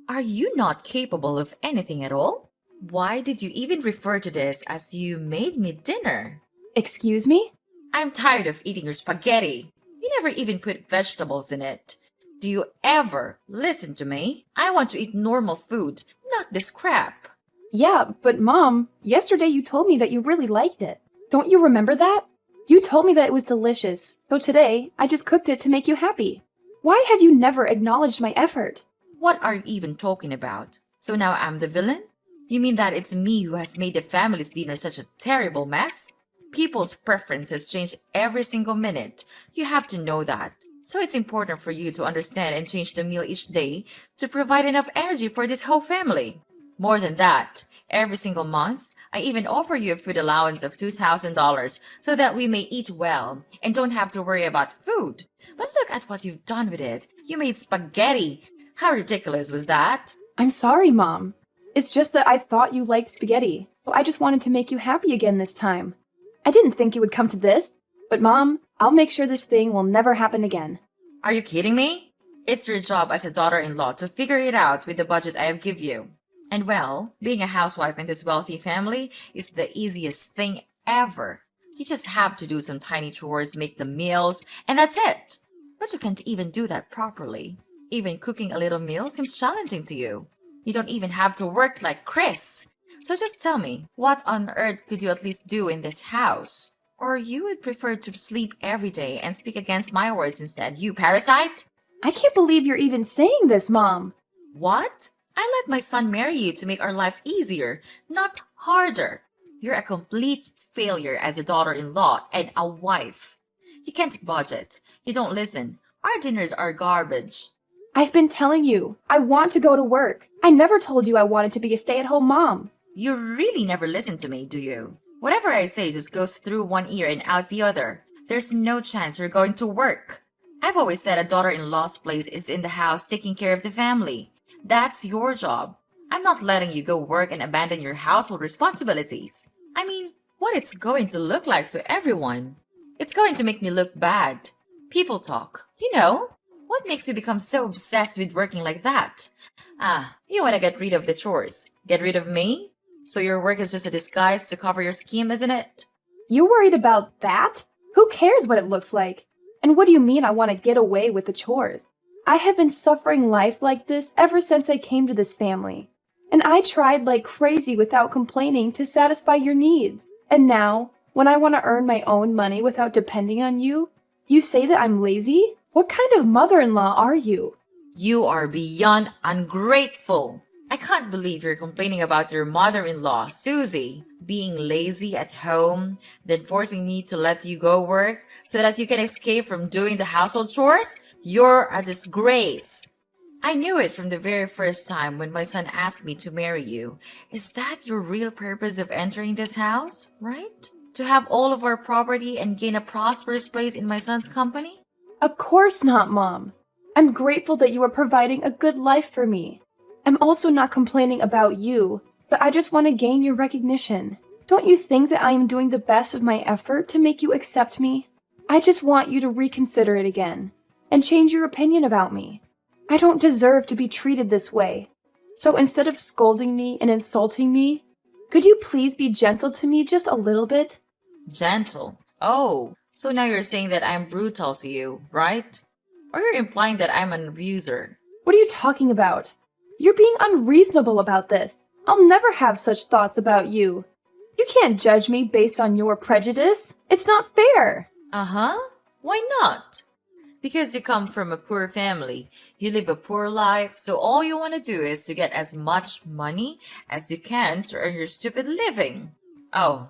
Are you not capable of anything at all? Why did you even refer to this as you made me dinner? Excuse me? I'm tired of eating your spaghetti. You never even put vegetables in it. Do you ever listen to me? I want to eat normal food, not this crap. Yeah, but Mom, yesterday you told me that you really liked it. Don't you remember that? You told me that it was delicious, so today I just cooked it to make you happy. Why have you never acknowledged my effort? What are you even talking about? So now I'm the villain? You mean that it's me who has made the family's dinner such a terrible mess? People's preferences change every single minute. You have to know that. So it's important for you to understand and change the meal each day to provide enough energy for this whole family. More than that, every single month, I even offer you a food allowance of $2,000 so that we may eat well and don't have to worry about food. But look at what you've done with it. You made spaghetti. How ridiculous was that? I'm sorry, Mom. It's just that I thought you liked spaghetti, so I just wanted to make you happy again this time. I didn't think it would come to this, but Mom, I'll make sure this thing will never happen again. Are you kidding me? It's your job as a daughter-in-law to figure it out with the budget I have give you. And well, being a housewife in this wealthy family is the easiest thing ever. You just have to do some tiny chores, make the meals, and that's it. But you can't even do that properly. Even cooking a little meal seems challenging to you. You don't even have to work like Chris. So just tell me, what on earth could you at least do in this house? Or you would prefer to sleep every day and speak against my words instead, you parasite? I can't believe you're even saying this, Mom. What? I let my son marry you to make our life easier, not harder. You're a complete failure as a daughter-in-law and a wife. You can't budget. You don't listen. Our dinners are garbage. I've been telling you, I want to go to work. I never told you I wanted to be a stay-at-home mom. You really never listen to me, do you? Whatever I say just goes through one ear and out the other. There's no chance you're going to work. I've always said a daughter-in-law's place is in the house taking care of the family. That's your job. I'm not letting you go work and abandon your household responsibilities. I mean, what it's going to look like to everyone. It's going to make me look bad. People talk. You know, what makes you become so obsessed with working like that? You want to get rid of the chores. Get rid of me? So your work is just a disguise to cover your scheme, isn't it? You worried about that? Who cares what it looks like? And what do you mean I want to get away with the chores? I have been suffering life like this ever since I came to this family. And I tried like crazy without complaining to satisfy your needs. And now, when I want to earn my own money without depending on you, you say that I'm lazy? What kind of mother-in-law are you? You are beyond ungrateful. I can't believe you're complaining about your mother-in-law, Susie, being lazy at home, then forcing me to let you go work so that you can escape from doing the household chores. You're a disgrace. I knew it from the very first time when my son asked me to marry you. Is that your real purpose of entering this house, right? To have all of our property and gain a prosperous place in my son's company? Of course not, Mom. I'm grateful that you are providing a good life for me. I'm also not complaining about you, but I just want to gain your recognition. Don't you think that I am doing the best of my effort to make you accept me? I just want you to reconsider it again and change your opinion about me. I don't deserve to be treated this way. So instead of scolding me and insulting me, could you please be gentle to me just a little bit? Gentle? Oh, so now you're saying that I'm brutal to you, right? Or you're implying that I'm an abuser? What are you talking about? You're being unreasonable about this. I'll never have such thoughts about you. You can't judge me based on your prejudice. It's not fair. Uh-huh. Why not? Because you come from a poor family. You live a poor life, so all you want to do is to get as much money as you can to earn your stupid living. Oh,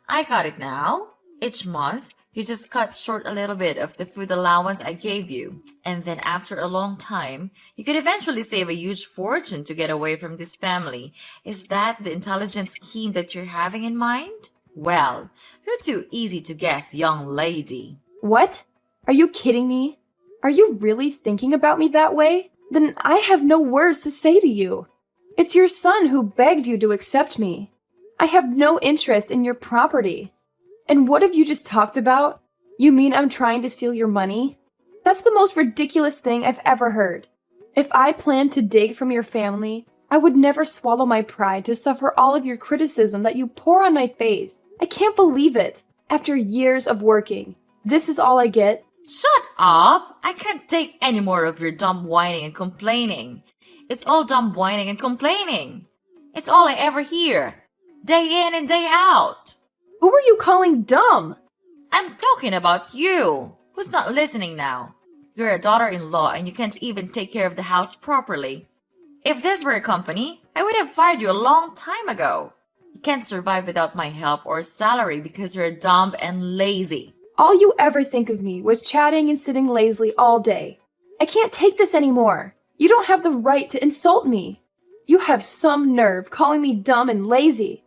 I got it now. Each month, you just cut short a little bit of the food allowance I gave you. And then after a long time, you could eventually save a huge fortune to get away from this family. Is that the intelligent scheme that you're having in mind? Well, you're too easy to guess, young lady. What? Are you kidding me? Are you really thinking about me that way? Then I have no words to say to you. It's your son who begged you to accept me. I have no interest in your property. And what have you just talked about? You mean I'm trying to steal your money? That's the most ridiculous thing I've ever heard. If I planned to dig from your family, I would never swallow my pride to suffer all of your criticism that you pour on my face. I can't believe it. After years of working, this is all I get? Shut up! I can't take any more of your dumb whining and complaining. It's all dumb whining and complaining. It's all I ever hear. Day in and day out. Who are you calling dumb? I'm talking about you. Who's not listening now? You're a daughter-in-law and you can't even take care of the house properly. If this were a company, I would have fired you a long time ago. You can't survive without my help or salary because you're dumb and lazy. All you ever think of me was chatting and sitting lazily all day. I can't take this anymore. You don't have the right to insult me. You have some nerve calling me dumb and lazy.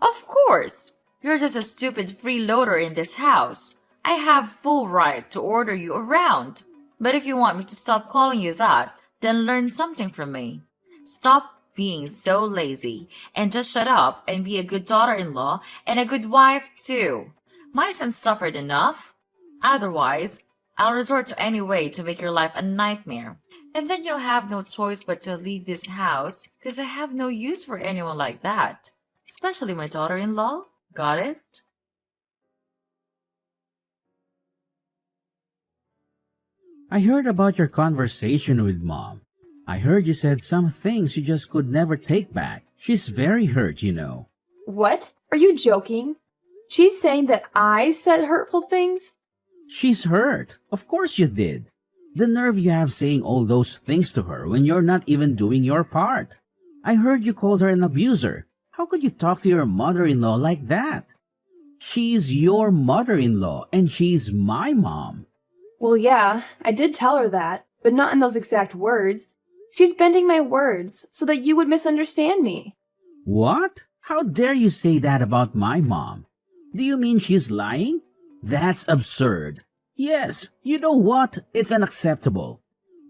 Of course. You're just a stupid freeloader in this house. I have full right to order you around. But if you want me to stop calling you that, then learn something from me. Stop being so lazy and just shut up and be a good daughter-in-law and a good wife too. My son suffered enough. Otherwise, I'll resort to any way to make your life a nightmare. And then you'll have no choice but to leave this house because I have no use for anyone like that. Especially my daughter-in-law. Got it? I heard about your conversation with Mom. I heard you said some things you just could never take back. She's very hurt, you know. What? Are you joking? She's saying that I said hurtful things? She's hurt. Of course you did. The nerve you have saying all those things to her when you're not even doing your part. I heard you called her an abuser. How could you talk to your mother-in-law like that? She's your mother-in-law and she's my mom. Well, yeah, I did tell her that, but not in those exact words. She's bending my words so that you would misunderstand me. What? How dare you say that about my mom? Do you mean she's lying? That's absurd. Yes, you know what? It's unacceptable.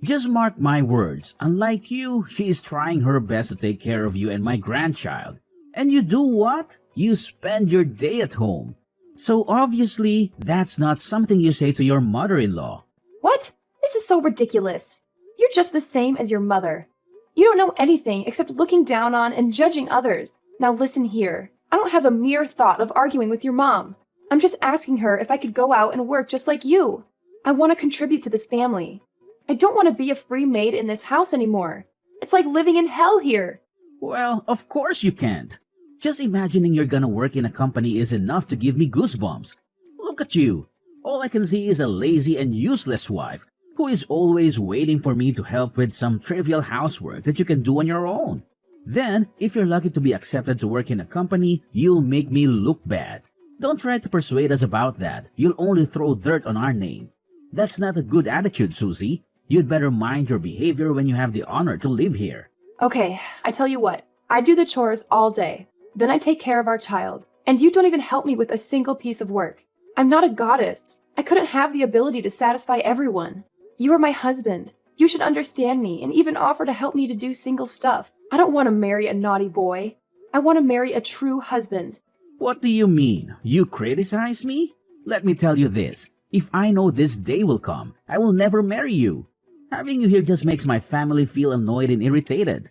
Just mark my words. Unlike you, she is trying her best to take care of you and my grandchild. And you do what? You spend your day at home. So obviously, that's not something you say to your mother-in-law. What? This is so ridiculous. You're just the same as your mother. You don't know anything except looking down on and judging others. Now listen here. I don't have a mere thought of arguing with your mom. I'm just asking her if I could go out and work just like you. I want to contribute to this family. I don't want to be a free maid in this house anymore. It's like living in hell here. Well, of course you can't. Just imagining you're gonna work in a company is enough to give me goosebumps. Look at you. All I can see is a lazy and useless wife who is always waiting for me to help with some trivial housework that you can do on your own. Then, if you're lucky to be accepted to work in a company, you'll make me look bad. Don't try to persuade us about that. You'll only throw dirt on our name. That's not a good attitude, Susie. You'd better mind your behavior when you have the honor to live here. Okay, I tell you what. I do the chores all day. Then I take care of our child. And you don't even help me with a single piece of work. I'm not a goddess. I couldn't have the ability to satisfy everyone. You are my husband. You should understand me and even offer to help me to do single stuff. I don't want to marry a naughty boy. I want to marry a true husband. What do you mean? You criticize me? Let me tell you this. If I know this day will come, I will never marry you. Having you here just makes my family feel annoyed and irritated.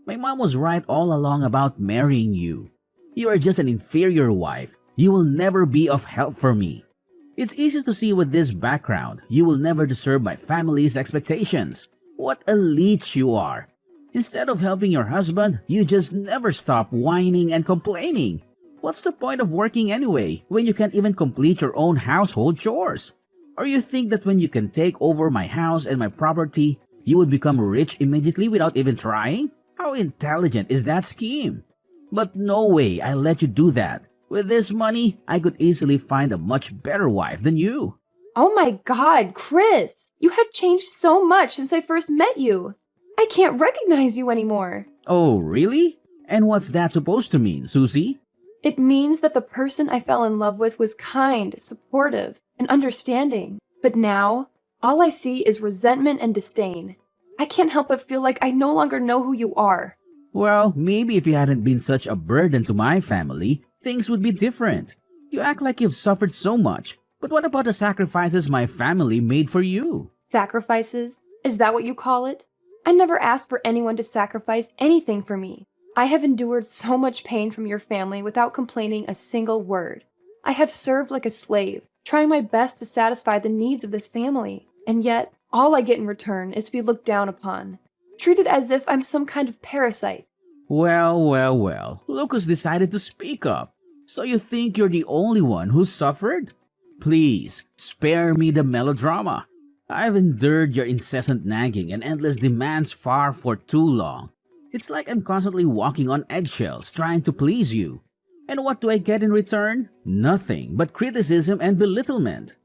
My mom was right all along about marrying you. You are just an inferior wife. You will never be of help for me. It's easy to see with this background, you will never deserve my family's expectations. What a leech you are. Instead of helping your husband, you just never stop whining and complaining. What's the point of working anyway, when you can't even complete your own household chores? Or you think that when you can take over my house and my property, you would become rich immediately without even trying? How intelligent is that scheme? But no way I'll let you do that. With this money, I could easily find a much better wife than you. Oh my God, Chris! You have changed so much since I first met you. I can't recognize you anymore. Oh, really? And what's that supposed to mean, Susie? It means that the person I fell in love with was kind, supportive, and understanding. But now, all I see is resentment and disdain. I can't help but feel like I no longer know who you are. Well, maybe if you hadn't been such a burden to my family, things would be different. You act like you've suffered so much. But what about the sacrifices my family made for you? Sacrifices? Is that what you call it? I never asked for anyone to sacrifice anything for me. I have endured so much pain from your family without complaining a single word. I have served like a slave, trying my best to satisfy the needs of this family, and yet all I get in return is to be looked down upon, treated as if I'm some kind of parasite. Well. Look who's decided to speak up. So you think you're the only one who's suffered? Please, spare me the melodrama. I've endured your incessant nagging and endless demands far for too long. It's like I'm constantly walking on eggshells trying to please you. And what do I get in return? Nothing but criticism and belittlement.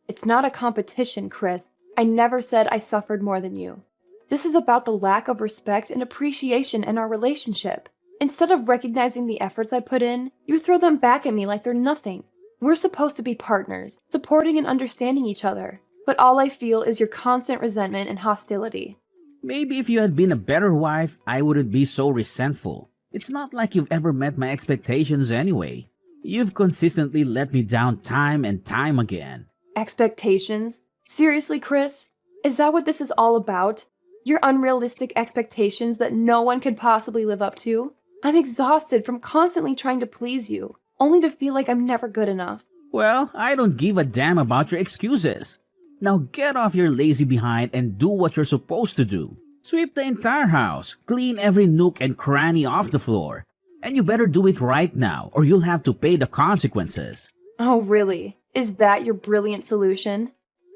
It's not a competition, Chris. I never said I suffered more than you. This is about the lack of respect and appreciation in our relationship. Instead of recognizing the efforts I put in, you throw them back at me like they're nothing. We're supposed to be partners, supporting and understanding each other. But all I feel is your constant resentment and hostility. Maybe if you had been a better wife, I wouldn't be so resentful. It's not like you've ever met my expectations anyway. You've consistently let me down time and time again. Expectations? Seriously, Chris? Is that what this is all about? Your unrealistic expectations that no one could possibly live up to? I'm exhausted from constantly trying to please you, only to feel like I'm never good enough. Well, I don't give a damn about your excuses. Now get off your lazy behind and do what you're supposed to do. Sweep the entire house, clean every nook and cranny off the floor. And you better do it right now or you'll have to pay the consequences. Oh, really? Is that your brilliant solution?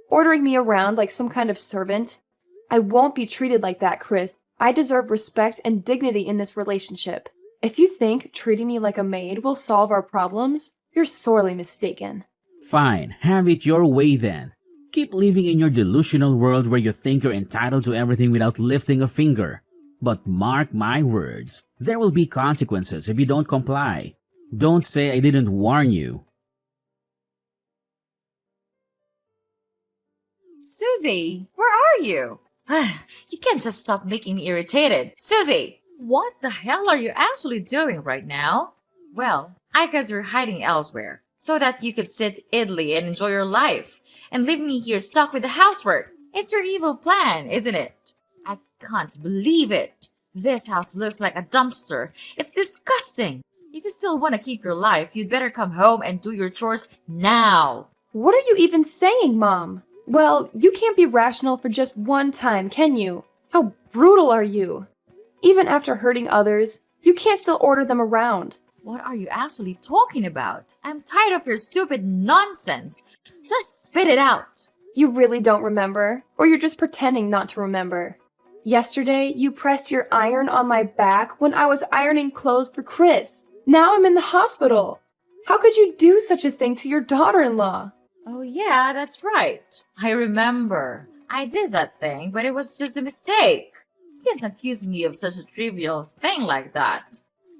Ordering me around like some kind of servant? I won't be treated like that, Chris. I deserve respect and dignity in this relationship. If you think treating me like a maid will solve our problems, you're sorely mistaken. Fine, have it your way then. Keep living in your delusional world where you think you're entitled to everything without lifting a finger. But mark my words, there will be consequences if you don't comply. Don't say I didn't warn you. Susie, where are you? You can't just stop making me irritated. Susie, what the hell are you actually doing right now? Well, I guess you're hiding elsewhere, so that you could sit idly and enjoy your life, and leave me here stuck with the housework. It's your evil plan, isn't it? I can't believe it. This house looks like a dumpster. It's disgusting. If you still want to keep your life, you'd better come home and do your chores now. What are you even saying, Mom? Well, you can't be rational for just one time, can you? How brutal are you? Even after hurting others, you can't still order them around. What are you actually talking about? I'm tired of your stupid nonsense. Just spit it out. You really don't remember, or you're just pretending not to remember. Yesterday, you pressed your iron on my back when I was ironing clothes for Chris. Now I'm in the hospital. How could you do such a thing to your daughter-in-law? Oh yeah, that's right. I remember. I did that thing, but it was just a mistake. You can't accuse me of such a trivial thing like that.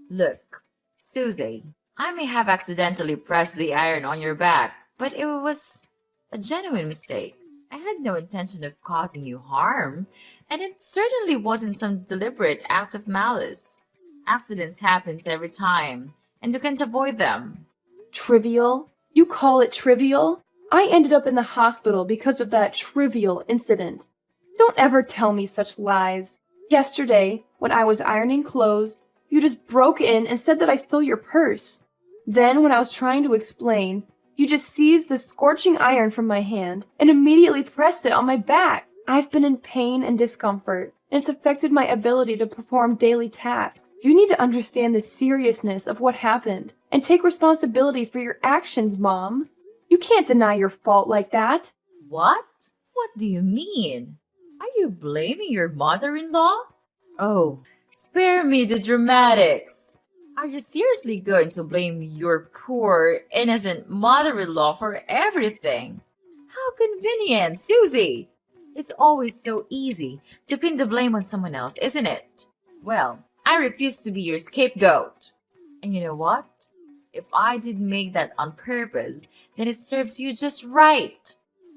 Look, Susie, I may have accidentally pressed the iron on your back, but it was a genuine mistake. I had no intention of causing you harm, and it certainly wasn't some deliberate act of malice. Accidents happen every time, and you can't avoid them. Trivial? You call it trivial? I ended up in the hospital because of that trivial incident. Don't ever tell me such lies. Yesterday, when I was ironing clothes, you just broke in and said that I stole your purse. Then, when I was trying to explain, you just seized the scorching iron from my hand and immediately pressed it on my back. I've been in pain and discomfort, and it's affected my ability to perform daily tasks. You need to understand the seriousness of what happened and take responsibility for your actions, Mom. You can't deny your fault like that. What? What do you mean? Are you blaming your mother-in-law? Oh, spare me the dramatics. Are you seriously going to blame your poor, innocent mother-in-law for everything? How convenient, Susie! It's always so easy to pin the blame on someone else, isn't it? Well, I refuse to be your scapegoat. And you know what? If I did make that on purpose, then it serves you just right.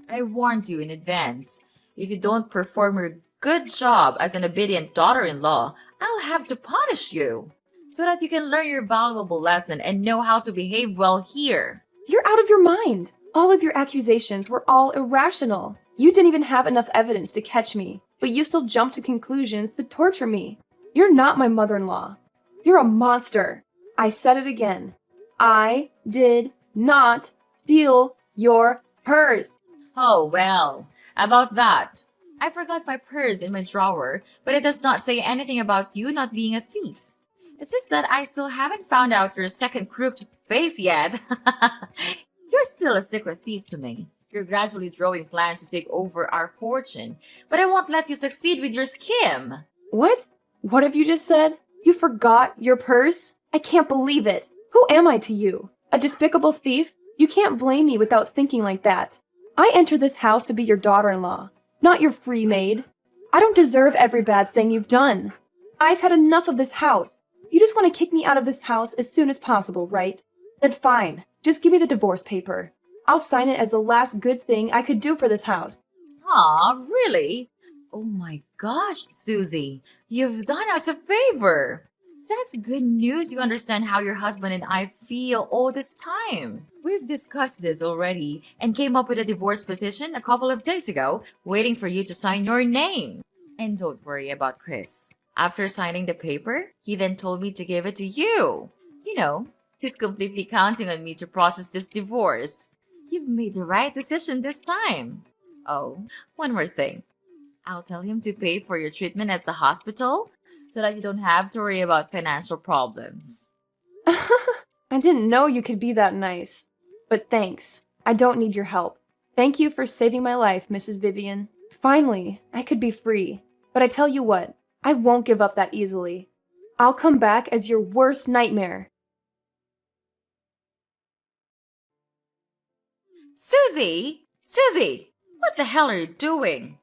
I warned you in advance. If you don't perform your good job as an obedient daughter-in-law, I'll have to punish you, so that you can learn your valuable lesson and know how to behave well here. You're out of your mind. All of your accusations were all irrational. You didn't even have enough evidence to catch me. but you still jump to conclusions to torture me. You're not my mother-in-law. You're a monster. I said it again. I did not steal your purse. Oh, well, about that. I forgot my purse in my drawer, but it does not say anything about you not being a thief. It's just that I still haven't found out your second crooked face yet. You're still a secret thief to me. You're gradually drawing plans to take over our fortune, but I won't let you succeed with your scheme. What? What have you just said? You forgot your purse? I can't believe it. Who am I to you? A despicable thief? You can't blame me without thinking like that. I entered this house to be your daughter-in-law, not your free maid. I don't deserve every bad thing you've done. I've had enough of this house. You just want to kick me out of this house as soon as possible, right? Then fine. Just give me the divorce paper. I'll sign it as the last good thing I could do for this house. Aw, really? Oh my gosh, Susie, you've done us a favor. That's good news you understand how your husband and I feel all this time. We've discussed this already and came up with a divorce petition a couple of days ago, waiting for you to sign your name. And don't worry about Chris. After signing the paper, he then told me to give it to you. You know, he's completely counting on me to process this divorce. You've made the right decision this time. Oh, one more thing. I'll tell him to pay for your treatment at the hospital so that you don't have to worry about financial problems. I didn't know you could be that nice. But thanks. I don't need your help. Thank you for saving my life, Mrs. Vivian. Finally, I could be free. But I tell you what, I won't give up that easily. I'll come back as your worst nightmare. Susie! Susie! What the hell are you doing?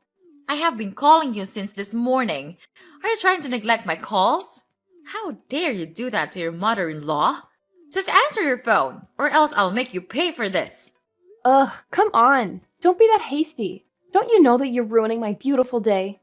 I have been calling you since this morning. Are you trying to neglect my calls? How dare you do that to your mother-in-law? Just answer your phone, or else I'll make you pay for this. Ugh, come on. Don't be that hasty. Don't you know that you're ruining my beautiful day?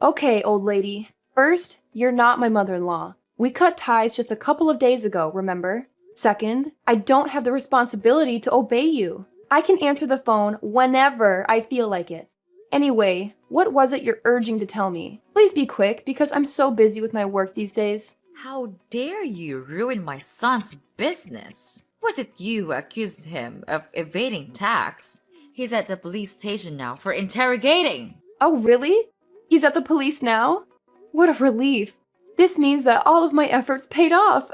Okay, old lady. First, you're not my mother-in-law. We cut ties just a couple of days ago, remember? Second, I don't have the responsibility to obey you. I can answer the phone whenever I feel like it. Anyway, what was it you're urging to tell me? Please be quick, because I'm so busy with my work these days. How dare you ruin my son's business? Was it you who accused him of evading tax? He's at the police station now for interrogating. Oh, really? He's at the police now? What a relief. This means that all of my efforts paid off.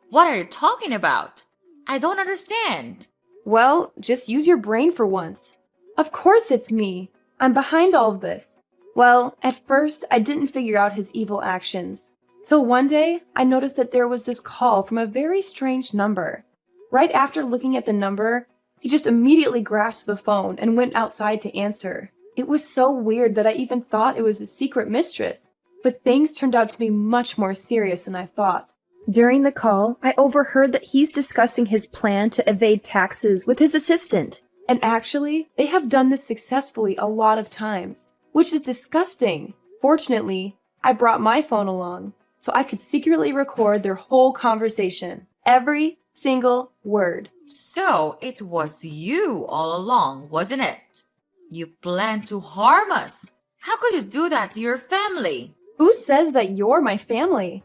What are you talking about? I don't understand. Well, just use your brain for once. Of course it's me. I'm behind all of this. Well, at first, I didn't figure out his evil actions. Till one day, I noticed that there was this call from a very strange number. Right after looking at the number, he just immediately grasped the phone and went outside to answer. It was so weird that I even thought it was his secret mistress. But things turned out to be much more serious than I thought. During the call, I overheard that he's discussing his plan to evade taxes with his assistant. And actually, they have done this successfully a lot of times, which is disgusting. Fortunately, I brought my phone along, so I could secretly record their whole conversation. Every single word. So it was you all along, wasn't it? You planned to harm us. How could you do that to your family? Who says that you're my family?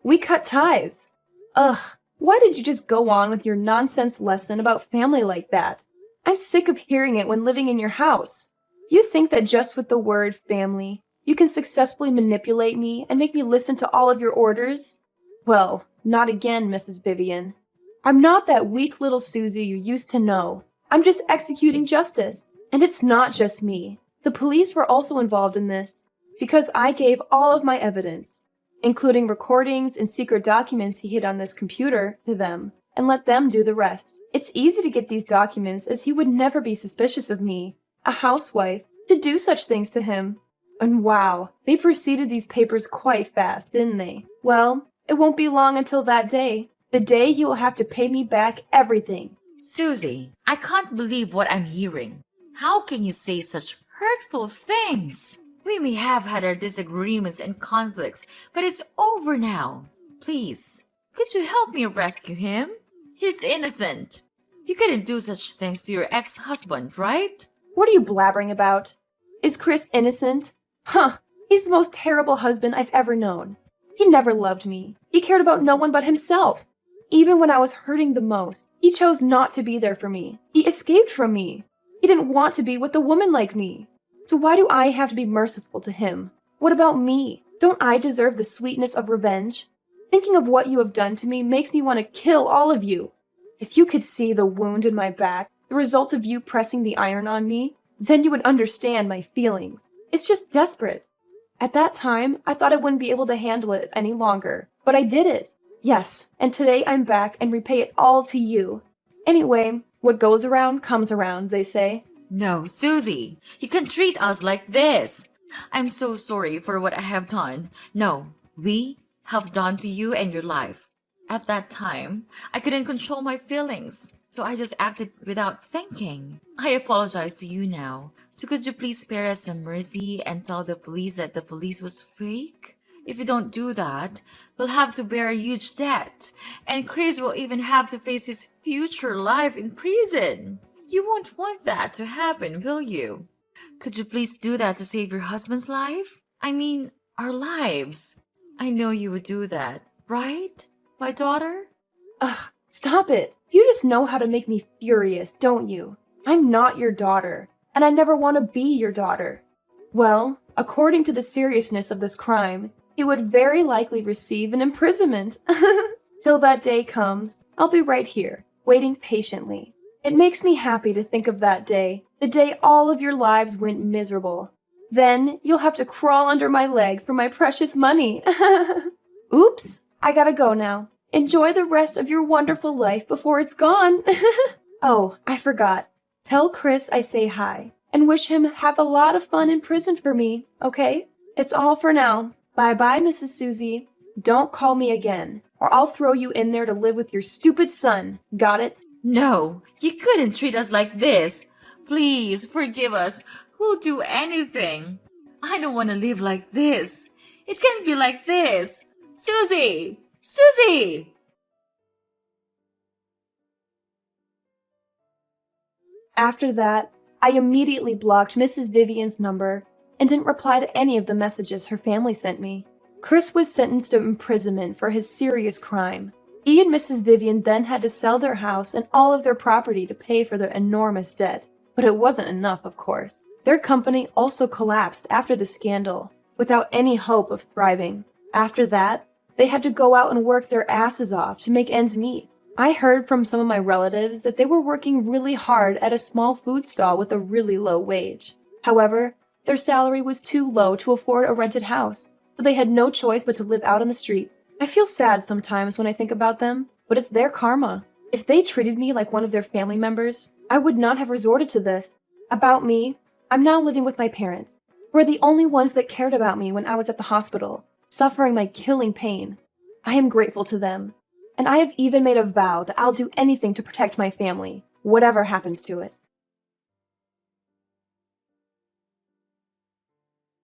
We cut ties. Ugh, why did you just go on with your nonsense lesson about family like that? I'm sick of hearing it when living in your house. You think that just with the word family, you can successfully manipulate me and make me listen to all of your orders? Well, not again, Mrs. Vivian. I'm not that weak little Susie you used to know. I'm just executing justice. And it's not just me. The police were also involved in this, because I gave all of my evidence, including recordings and secret documents he hid on this computer, to them, and let them do the rest. It's easy to get these documents, as he would never be suspicious of me, a housewife, to do such things to him. And wow, they proceeded these papers quite fast, didn't they? Well, it won't be long until that day. The day he will have to pay me back everything. Susie, I can't believe what I'm hearing. How can you say such hurtful things? We may have had our disagreements and conflicts, but it's over now. Please, could you help me rescue him? He's innocent. You couldn't do such things to your ex-husband, right? What are you blabbering about? Is Chris innocent? Huh, he's the most terrible husband I've ever known. He never loved me. He cared about no one but himself. Even when I was hurting the most, he chose not to be there for me. He escaped from me. He didn't want to be with a woman like me. So why do I have to be merciful to him? What about me? Don't I deserve the sweetness of revenge? Thinking of what you have done to me makes me want to kill all of you. If you could see the wound in my back, the result of you pressing the iron on me, then you would understand my feelings. It's just desperate. At that time, I thought I wouldn't be able to handle it any longer, but I did it. Yes, and today I'm back and repay it all to you. Anyway, what goes around comes around, they say. No, Susie, you can't treat us like this. I'm so sorry for what I have done. No, we have done to you and your life. At that time, I couldn't control my feelings, so I just acted without thinking. I apologize to you now. So could you please spare us some mercy and tell the police that the police was fake? If you don't do that, we'll have to bear a huge debt, and Chris will even have to face his future life in prison. You won't want that to happen, will you? Could you please do that to save your husband's life? I mean, our lives. I know you would do that, right? My daughter? Ugh, stop it. You just know how to make me furious, don't you? I'm not your daughter, and I never want to be your daughter. Well, according to the seriousness of this crime, he would very likely receive an imprisonment. Till that day comes, I'll be right here, waiting patiently. It makes me happy to think of that day, the day all of your lives went miserable. Then you'll have to crawl under my leg for my precious money. Oops, I gotta go now. Enjoy the rest of your wonderful life before it's gone. Oh, I forgot. Tell Chris I say hi, and wish him have a lot of fun in prison for me, okay? It's all for now. Bye-bye, Mrs. Susie. Don't call me again, or I'll throw you in there to live with your stupid son. Got it? No, you couldn't treat us like this. Please forgive us. We'll do anything. I don't want to live like this. It can't be like this. Susie! Susie! After that, I immediately blocked Mrs. Vivian's number and didn't reply to any of the messages her family sent me. Chris was sentenced to imprisonment for his serious crime. He and Mrs. Vivian then had to sell their house and all of their property to pay for their enormous debt. But it wasn't enough, of course. Their company also collapsed after the scandal, without any hope of thriving. After that, they had to go out and work their asses off to make ends meet. I heard from some of my relatives that they were working really hard at a small food stall with a really low wage. However, their salary was too low to afford a rented house, so they had no choice but to live out on the street. I feel sad sometimes when I think about them, but it's their karma. If they treated me like one of their family members, I would not have resorted to this. About me, I'm now living with my parents, who are the only ones that cared about me when I was at the hospital, suffering my killing pain. I am grateful to them, and I have even made a vow that I'll do anything to protect my family, whatever happens to it.